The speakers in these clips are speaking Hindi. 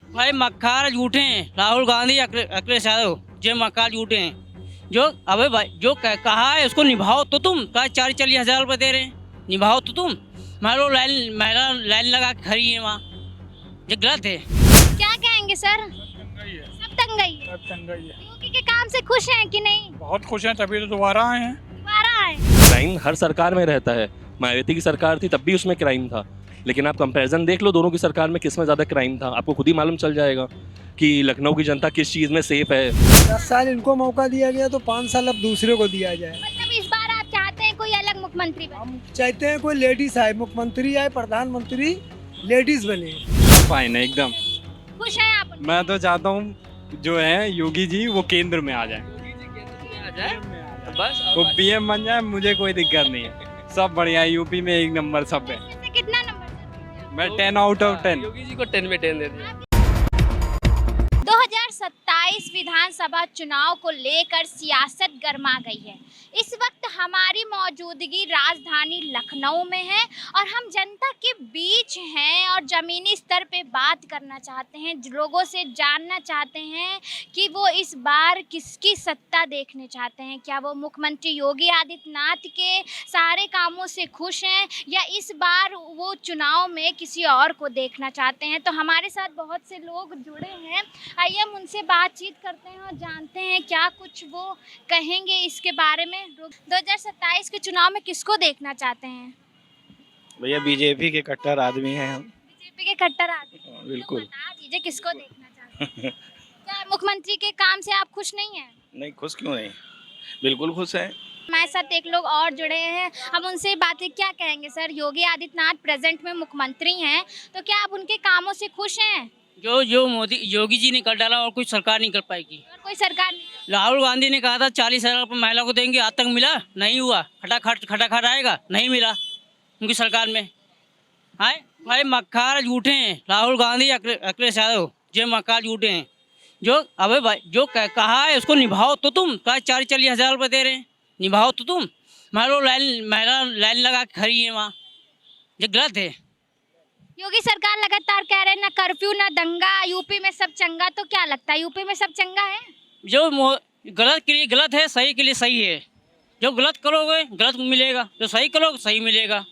भाई मक्कार झूठे हैं, राहुल गांधी अखिलेश यादव जो मक्कार झूठे हैं। जो अबे भाई जो कहा है उसको निभाओ तो तुम। कहा 40-40 हज़ार रुपये दे रहे हैं, निभाओ तो तुम। महिला लाइन लगा के खड़ी है वहाँ, ये गलत है। क्या कहेंगे सर? सब दंगई है। सब दंगई है। योगी के काम से खुश हैं कि नहीं? बहुत खुश हैं, तभी तो दोबारा आए हैं। दोबारा आए। क्राइम हर सरकार में रहता है। मायावती की सरकार थी तब भी उसमें क्राइम था, लेकिन आप कंपैरिजन देख लो दोनों की सरकार में किस में ज़्यादा क्राइम था, आपको खुद ही मालूम चल जाएगा कि लखनऊ की जनता किस चीज़ में सेफ है। 10 साल इनको मौका दिया गया तो 5 साल अब दूसरे को दिया जाए। मतलब इस बार आप चाहते हैं कोई अलग मुख्यमंत्री बने? हम चाहते हैं कोई लेडीज आए, मुख्यमंत्री आए, प्रधानमंत्री लेडीज बने। फाइन है एकदम। खुश हैं आप उनसे? मैं तो चाहता हूँ जो है योगी जी वो केंद्र में आ जाए, बस वो पीएम बन जाए, मुझे कोई दिक्कत नहीं है। सब बढ़िया है, यूपी में एक नंबर सब है। इसमें से कितना नंबर? मैं 10 आउट ऑफ 10। योगी जी को 10 में 10 दे दिया। 2027 विधानसभा चुनाव को लेकर सियासत गर्मा गई है। इस वक्त हमारी मौजूदगी राजधानी लखनऊ में है और हम जनता के बीच हैं और ज़मीनी स्तर पे बात करना चाहते हैं, लोगों से जानना चाहते हैं कि वो इस बार किसकी सत्ता देखने चाहते हैं। क्या वो मुख्यमंत्री योगी आदित्यनाथ के सारे कामों से खुश हैं या इस बार वो चुनाव में किसी और को देखना चाहते हैं। तो हमारे साथ बहुत से लोग जुड़े हैं, आइए हम उनसे बातचीत करते हैं और जानते हैं क्या कुछ वो कहेंगे इसके बारे में। 2027 के चुनाव में किसको देखना चाहते हैं? भैया बीजेपी के कट्टर आदमी हैं हम। बीजेपी के कट्टर आदमी। बिल्कुल। तो बता दीजिए किसको देखना चाहते हैं। क्या मुख्यमंत्री के काम से आप खुश नहीं हैं? नहीं, खुश क्यों नहीं, बिल्कुल खुश हैं। हमारे साथ एक लोग और जुड़े हैं, हम उनसे बातें क्या कहेंगे। सर, योगी आदित्यनाथ प्रेजेंट में मुख्यमंत्री हैं, तो क्या आप उनके कामों से खुश हैं? जो मोदी योगी जी ने कर डाला और कोई सरकार नहीं कर पाएगी। और कोई सरकार नहीं? राहुल गांधी ने कहा था 40 हज़ार रुपये महिला को देंगे, आज तक मिला नहीं हुआ। खटाखट आएगा, नहीं मिला उनकी सरकार में। हाय भाई मक्कार झूठे हैं, राहुल गांधी अखिलेश यादव जो मक्कार झूठे हैं। जो अबे भाई जो कहा है उसको निभाओ तो तुम। कहा 40-40 हज़ार रुपये दे रहे हैं, निभाओ तो तुम। महिला लाइन लगा के खड़ी है वहाँ, ये गलत है। योगी सरकार लगातार कह रहे हैं ना कर्फ्यू ना दंगा, यूपी में सब चंगा। तो क्या लगता है यूपी में सब चंगा है? जो गलत के लिए गलत है, सही के लिए सही है। जो गलत करोगे गलत मिलेगा, जो सही करोगे सही मिलेगा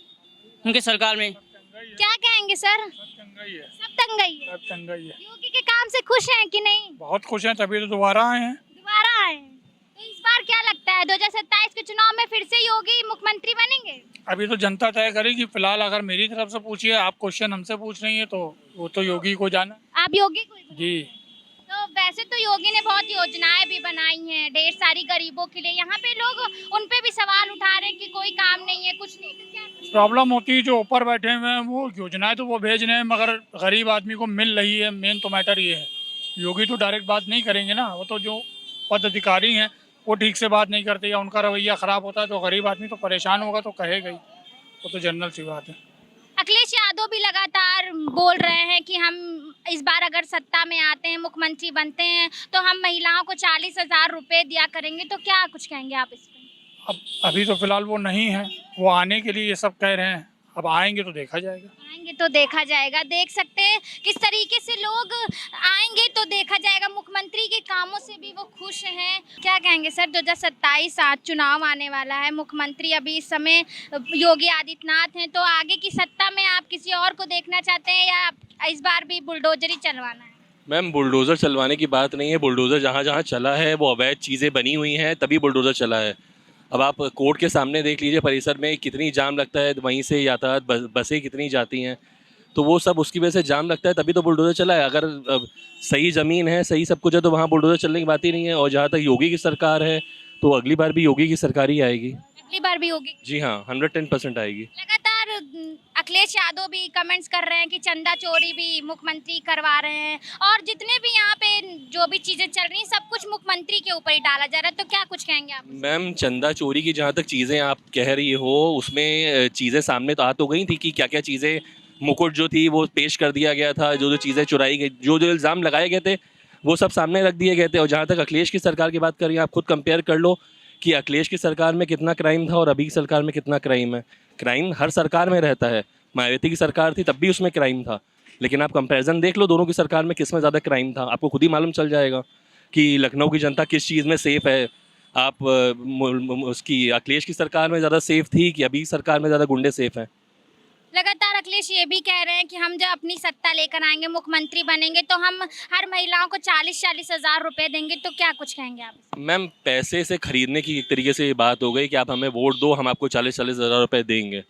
उनके सरकार में। क्या कहेंगे सर? सब दंगई है। सब दंगई है। सब दंगई है। योगी के काम से खुश हैं कि नहीं? बहुत खुश हैं, तभी तो दोबारा आए हैं। दोबारा आए हैं। तो इस बार क्या लगता है 2027 के चुनाव में फिर से योगी मुख्यमंत्री बनेंगे? अभी तो जनता तय करेगी। फिलहाल अगर मेरी तरफ से पूछिए, आप क्वेश्चन हमसे पूछ रही हैं, तो वो तो योगी को जाना। आप योगी को? जी। तो वैसे तो योगी ने बहुत योजनाएं भी बनाई हैं ढेर सारी गरीबों के लिए। यहाँ पे लोग उन पे भी सवाल उठा रहे हैं कि कोई काम नहीं है, कुछ नहीं। तो क्या प्रॉब्लम होती है जो ऊपर बैठे हुए हैं, वो योजनाएं तो वो भेज रहे हैं, मगर गरीब आदमी को मिल रही है। मेन तो मैटर ये है। योगी तो डायरेक्ट बात नहीं करेंगे ना, वो तो जो पदाधिकारी हैं वो ठीक से बात नहीं करते या उनका रवैया ख़राब होता है, तो गरीब आदमी तो परेशान होगा, तो कहेगा ही। वो तो जनरल सी बात है। अखिलेश यादव भी लगातार बोल रहे हैं कि हम इस बार अगर सत्ता में आते हैं, मुख्यमंत्री बनते हैं, तो हम महिलाओं को 40,000 रुपये दिया करेंगे। तो क्या कुछ कहेंगे आप इस पर? अब अभी तो फिलहाल वो नहीं है, वो आने के लिए ये सब कह रहे हैं। अब आएंगे तो देखा जाएगा। आएंगे तो देखा जाएगा। देख सकते हैं किस तरीके से लोग आएंगे तो देखा जाएगा। मुख्यमंत्री के कामों से भी वो खुश हैं। क्या कहेंगे सर, 2027 आज चुनाव आने वाला है, मुख्यमंत्री अभी इस समय योगी आदित्यनाथ हैं, तो आगे की सत्ता में आप किसी और को देखना चाहते हैं या इस बार भी बुलडोजर ही चलवाना है? मैम, बुलडोज़र चलवाने की बात नहीं है। बुलडोज़र जहाँ जहाँ चला है वो अवैध चीज़ें बनी हुई हैं, तभी बुलडोज़र चला है। अब आप कोर्ट के सामने देख लीजिए, परिसर में कितनी जाम लगता है, वहीं से यातायात बसें कितनी जाती हैं, तो वो सब उसकी वजह से जाम लगता है, तभी तो बुलडोज़र चला है। अगर सही ज़मीन है, सही सब कुछ है, तो वहाँ बुलडोज़र चलने की बात ही नहीं है। और जहाँ तक योगी की सरकार है, तो अगली बार भी योगी की सरकार ही आएगी। अगली बार भी होगी? जी हाँ, 110% आएगी। लगातार अखिलेश यादव भी कमेंट्स कर रहे हैं कि चंदा चोरी भी मुख्यमंत्री करवा रहे हैं और जितने भी यहाँ पे जो भी चीजें चल रही हैं सब कुछ मुख्यमंत्री के ऊपर ही डाला जा रहा है। तो क्या कुछ कहेंगे आप? मैम, चंदा चोरी की जहाँ तक चीज़ें आप कह रही हो, उसमें चीज़ें सामने तो आ तो गई थी कि क्या क्या चीज़ें, मुकुट जो थी वो पेश कर दिया गया था, जो जो चीज़ें चुराई गई, जो जो इल्ज़ाम लगाए गए थे वो सब सामने रख दिए गए थे। और जहाँ तक अखिलेश की सरकार की बात कर रही हैं, आप खुद कंपेयर कर लो कि अखिलेश की सरकार में कितना क्राइम था और अभी की सरकार में कितना क्राइम है। क्राइम हर सरकार में रहता है। मायावती की सरकार थी तब भी उसमें क्राइम था, लेकिन आप कंपैरिजन देख लो दोनों की सरकार में किस में ज़्यादा क्राइम था, आपको खुद ही मालूम चल जाएगा कि लखनऊ की जनता किस चीज़ में सेफ़ है। आप उसकी अखिलेश की सरकार में ज़्यादा सेफ़ थी कि अभी सरकार में ज़्यादा गुंडे सेफ़ हैं? लगातार अखिलेश ये भी कह रहे हैं कि हम जब अपनी सत्ता लेकर आएंगे, मुख्यमंत्री बनेंगे, तो हम हर महिलाओं को 40-40 हज़ार रुपए देंगे। तो क्या कुछ कहेंगे आप? मैम, पैसे से खरीदने की एक तरीके से ये बात हो गई कि आप हमें वोट दो, हम आपको 40-40 हज़ार रुपये देंगे।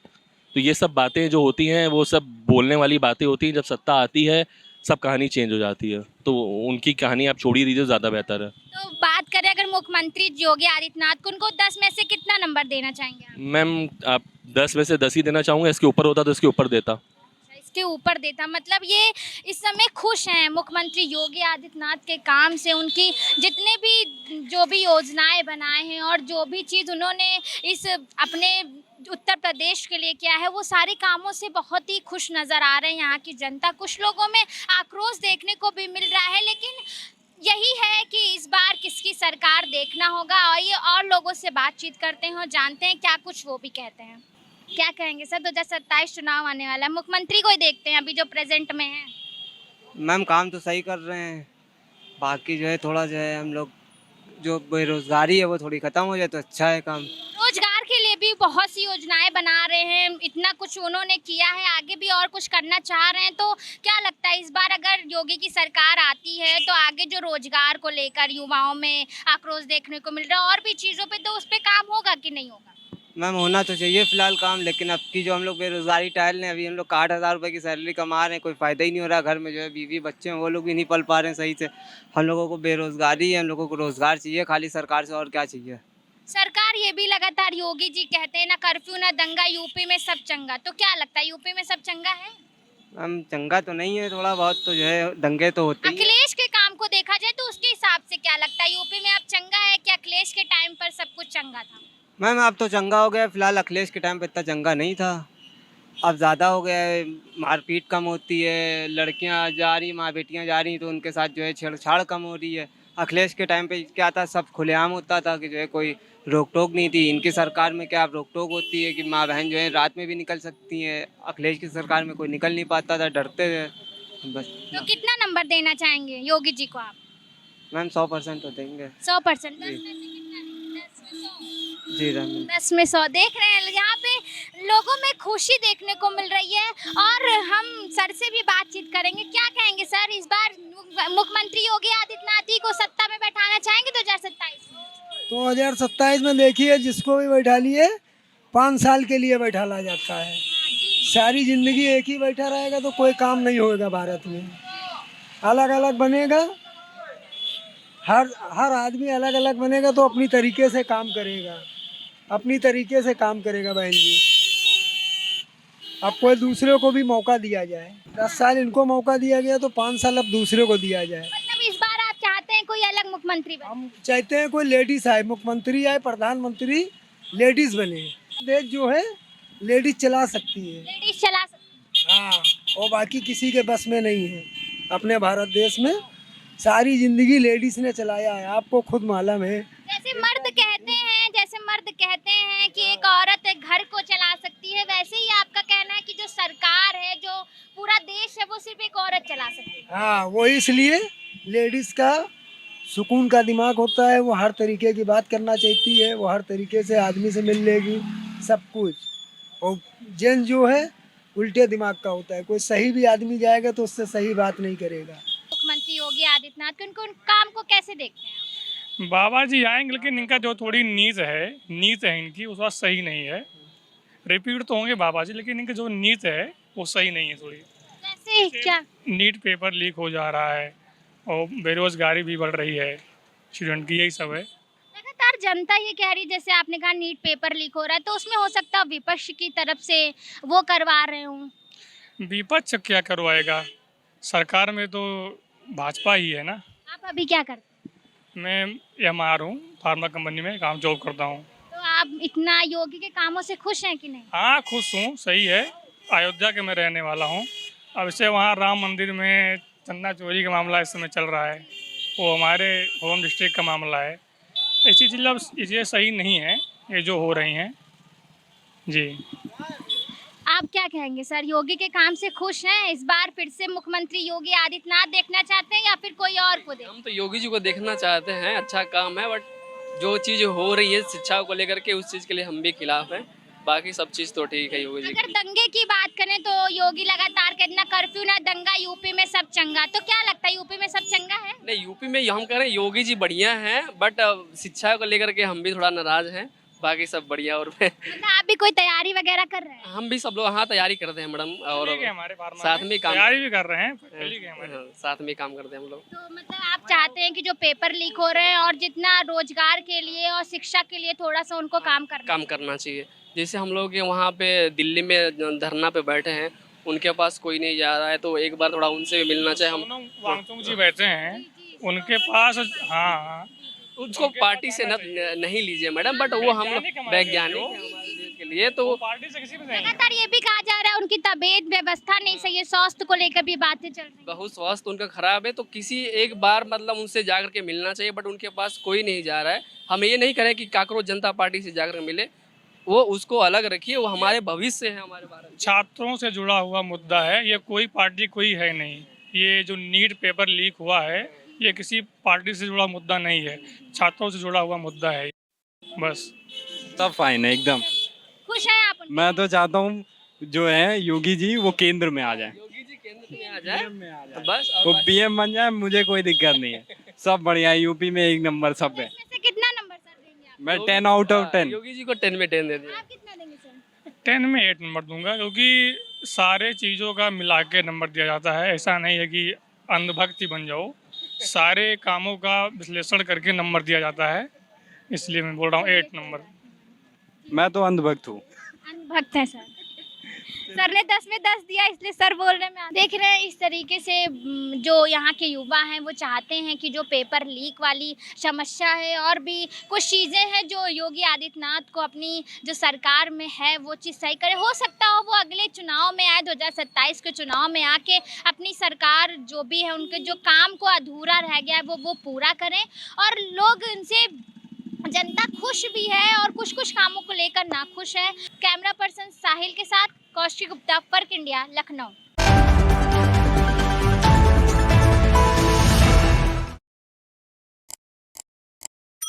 तो ये सब बातें जो होती हैं वो सब बोलने वाली बातें होती हैं, जब सत्ता आती है सब कहानी चेंज हो जाती है। तो उनकी कहानी आप छोड़ ही दीजिए, ज़्यादा बेहतर है। तो बात करें अगर मुख्यमंत्री योगी आदित्यनाथ को, उनको 10 में से कितना नंबर देना चाहेंगे आप? मैम, आप 10 में से 10 ही देना चाहूँगा, इसके ऊपर होता तो इसके ऊपर देता। इसके ऊपर देता, मतलब ये इस समय खुश हैं मुख्यमंत्री योगी आदित्यनाथ के काम से, उनकी जितने भी जो भी योजनाएं बनाए हैं और जो भी चीज़ उन्होंने इस अपने उत्तर प्रदेश के लिए किया है, वो सारे कामों से बहुत ही खुश नज़र आ रहे हैं यहाँ की जनता। कुछ लोगों में आक्रोश देखने को भी मिल रहा है, लेकिन यही है कि इस बार किसकी सरकार देखना होगा। और ये और लोगों से बातचीत करते हैं और जानते हैं क्या कुछ वो भी कहते हैं। क्या कहेंगे सर, 2027 चुनाव आने वाला है, मुख्यमंत्री को ही देखते हैं अभी जो प्रेजेंट में है। मैम काम तो सही कर रहे हैं, बाकी जो है थोड़ा जो है हम लोग जो बेरोजगारी है वो थोड़ी ख़त्म हो जाए तो अच्छा है काम। रोजगार के लिए भी बहुत सी योजनाएं बना रहे हैं, इतना कुछ उन्होंने किया है, आगे भी और कुछ करना चाह रहे हैं। तो क्या लगता है इस बार अगर योगी की सरकार आती है तो आगे जो रोजगार को लेकर युवाओं में आक्रोश देखने को मिल रहा है और भी चीज़ों पे, तो उस पर काम होगा कि नहीं होगा? मैम होना तो चाहिए फ़िलहाल काम, लेकिन अब की जो हम लोग बेरोजगारी टाइल रहे हैं, अभी हम लोग 60,000 रुपये की सैलरी कमा रहे हैं, कोई फ़ायदा ही नहीं हो रहा। घर में जो है बीवी बच्चे हैं वो लोग भी नहीं पल पा रहे हैं सही से। हम लोगों को बेरोजगारी है, हम लोगों को रोज़गार चाहिए खाली सरकार से, और क्या चाहिए। सरकार ये भी लगातार योगी जी कहते हैं ना कर्फ्यू ना दंगा, यूपी में सब चंगा। तो क्या लगता है यूपी में सब चंगा है? मैम चंगा तो नहीं है, थोड़ा बहुत तो जो है दंगे तो होते ही हैं। अखिलेश के काम को देखा जाए तो उसके हिसाब से क्या लगता है यूपी में अब चंगा है कि अखिलेश के टाइम पर सब कुछ चंगा था? मैम अब तो चंगा हो गया, फ़िलहाल अखिलेश के टाइम पे इतना चंगा नहीं था, अब ज़्यादा हो गया है। मारपीट कम होती है, लड़कियां जा रही, माँ बेटियां जा रही तो उनके साथ जो है छेड़छाड़ कम हो रही है। अखिलेश के टाइम पे क्या था, सब खुलेआम होता था कि जो है कोई रोक टोक नहीं थी। इनकी सरकार में क्या रोक टोक होती है कि माँ बहन जो है रात में भी निकल सकती हैं। अखिलेश की सरकार में कोई निकल नहीं पाता था, डरते थे बस। तो कितना नंबर देना चाहेंगे योगी जी को आप? मैम 100% तो देंगे। 100%? जी मैम। 10 में 100 देख रहे हैं, यहाँ पे लोगों में खुशी देखने को मिल रही है। और हम सर से भी बातचीत करेंगे। क्या कहेंगे सर, इस बार मुख्यमंत्री योगी आदित्यनाथ जी को सत्ता में बैठाना चाहेंगे 2027? 2027 में देखिए जिसको भी बैठा लिए 5 साल के लिए बैठाला जाता है। सारी जिंदगी एक ही बैठा रहेगा तो कोई काम नहीं होगा भारत में। अलग अलग बनेगा, हर आदमी अलग अलग बनेगा तो अपनी तरीके से काम करेगा, अपनी तरीके से काम करेगा बहन जी। अब कोई दूसरे को भी मौका दिया जाए, 10 साल इनको मौका दिया गया तो 5 साल अब दूसरे को दिया जाए। मतलब इस बार आप चाहते हैं कोई अलग मुख्यमंत्री बने? हम चाहते हैं कोई लेडीज आए, मुख्यमंत्री आए, प्रधानमंत्री लेडीज बने। देश जो है लेडीज चला सकती है। लेडीज चला सकते? हाँ, और बाकी किसी के बस में नहीं है। अपने भारत देश में सारी जिंदगी लेडीज ने चलाया है, आपको खुद मालूम है। जैसे मर्द कहते हैं कि एक औरत एक घर को चला सकती है, वैसे ही आपका कहना है कि जो सरकार है, जो पूरा देश है, वो सिर्फ एक औरत चला सकती है? हाँ, वो इसलिए लेडीज का सुकून का दिमाग होता है, वो हर तरीके की बात करना चाहती है, वो हर तरीके से आदमी से मिल लेगी सब कुछ। और जेंट्स जो है उल्टे दिमाग का होता है, कोई सही भी आदमी जाएगा तो उससे सही बात नहीं करेगा। मुख्यमंत्री योगी आदित्यनाथ के उनको काम को कैसे देखते हैं आप? बाबा जी आएंगे, लेकिन इनका जो थोड़ी नींद है इनकी उस बात सही नहीं है। रिपीट तो होंगे बाबा जी, लेकिन इनकी जो नींद है वो सही नहीं है थोड़ी। जैसे क्या? नीट पेपर लीक हो जा रहा है और बेरोजगारी भी बढ़ रही है स्टूडेंट की, यही सब है। लगातार जनता ये कह रही है, जैसे आपने कहा नीट पेपर लीक हो रहा है, तो उसमें हो सकता है विपक्ष की तरफ से वो करवा रहे हूँ। विपक्ष क्या करवाएगा, सरकार में तो भाजपा ही है ना। आप अभी क्या करते हैं? मैं MR हूँ, फार्मा कंपनी में काम जॉब करता हूँ। तो आप इतना योगी के कामों से खुश हैं कि नहीं? हाँ खुश हूँ, सही है। अयोध्या के मैं रहने वाला हूँ। अब इससे वहाँ राम मंदिर में चंदा चोरी का मामला इस समय चल रहा है, वो हमारे होम डिस्ट्रिक्ट का मामला है। ऐसी चीज़ अब ये सही नहीं है ये जो हो रही हैं जी। आप क्या कहेंगे सर, योगी के काम से खुश हैं? इस बार फिर से मुख्यमंत्री योगी आदित्यनाथ देखना चाहते हैं या फिर कोई और को देख? हम तो योगी जी को देखना चाहते हैं, अच्छा काम है, बट जो चीज़ हो रही है शिक्षा को लेकर के उस चीज़ के लिए हम भी खिलाफ हैं। बाकी सब चीज़ तो ठीक है योगी जी अगर की। दंगे की बात करें तो योगी लगातार कहते ना कर्फ्यू ना दंगा, यूपी में सब चंगा, तो क्या लगता है यूपी में सब चंगा है? नहीं, यूपी में हम कह रहे हैं योगी जी बढ़िया हैं, बट शिक्षा को लेकर के हम भी थोड़ा नाराज हैं। बाकी सब बढ़िया। और मतलब आप भी कोई तैयारी वगैरह कर रहे हैं? हम भी सब लोग हाँ तैयारी करते हैं मैडम, और हमारे साथ में काम तैयारी भी कर रहे हैं, colleague हैं हमारे। हाँ, साथ में काम करते हैं हम लोग। तो मतलब आप चाहते हैं कि जो पेपर लीक हो रहे हैं और जितना रोजगार के लिए और शिक्षा के लिए थोड़ा सा उनको काम करना चाहिए। जैसे हम लोग के वहाँ पे दिल्ली में धरना पे बैठे हैं, उनके पास कोई नहीं जा रहा है, तो एक बार थोड़ा उनसे भी मिलना चाहिए। हम वांगचुक जी बैठे हैं, उनके पास हाँ उसको पार्टी से नहीं लीजिए मैडम, बट वो हम वैज्ञानिक हैं हमारे देश के लिए, तो पार्टी से किसी भी नहीं। लगातार ये भी कहा जा रहा है उनकी तबीयत व्यवस्था नहीं सही है, स्वास्थ्य को लेकर भी बातें चल रही हैं। बहुत स्वास्थ्य उनका खराब है, तो किसी एक बार मतलब उनसे जाकर के मिलना चाहिए, बट उनके पास कोई नहीं जा रहा है। हम ये नहीं करें कि काकरोच जनता पार्टी से जाकर मिले, वो उसको अलग रखिए, वो हमारे भविष्य है हमारे भारत में। छात्रों से जुड़ा हुआ मुद्दा है, ये कोई पार्टी कोई है नहीं। ये जो नीट पेपर लीक हुआ है, ये किसी पार्टी से जुड़ा मुद्दा नहीं है, छात्रों से जुड़ा हुआ मुद्दा है बस। सब फाइन है एकदम। खुश हैं आप? मैं तो चाहता हूँ जो है योगी जी वो केंद्र में आ जाए, योगी जी केंद्र में आ जाए तो बस। वो पीएम बन जाए, मुझे कोई दिक्कत नहीं है। सब बढ़िया है, यूपी में एक नंबर सब है। इसमें से कितना नंबर सर देंगे आप? मैं 10 आउट ऑफ 10। योगी जी को 10 में 10 दे दिया। आप कितना देंगे सर? 10 में 8 नंबर दूंगा, क्योंकि सारे चीज़ों का मिला के नंबर दिया जाता है। ऐसा नहीं है कि अंधभक्ति बन जाओ, सारे कामों का विश्लेषण करके नंबर दिया जाता है, इसलिए मैं बोल रहा हूँ 8 नंबर। मैं तो अंधभक्त हूँ। भक्त है सर। सर ने 10 में 10 दिया, इसलिए सर बोल रहे हैं। देख रहे हैं इस तरीके से जो यहाँ के युवा हैं वो चाहते हैं कि जो पेपर लीक वाली समस्या है और भी कुछ चीज़ें हैं जो योगी आदित्यनाथ को अपनी जो सरकार में है वो चीज़ सही करे। हो सकता हो वो अगले चुनाव में आए, 2027 के चुनाव में आके अपनी सरकार जो भी है उनके जो काम को अधूरा रह गया है वो पूरा करें, और लोग इनसे जनता खुश भी है और कुछ कामों को लेकर नाखुश है। कैमरा पर्सन साहिल के साथ कौशिक गुप्ता, फर्क इंडिया, लखनऊ।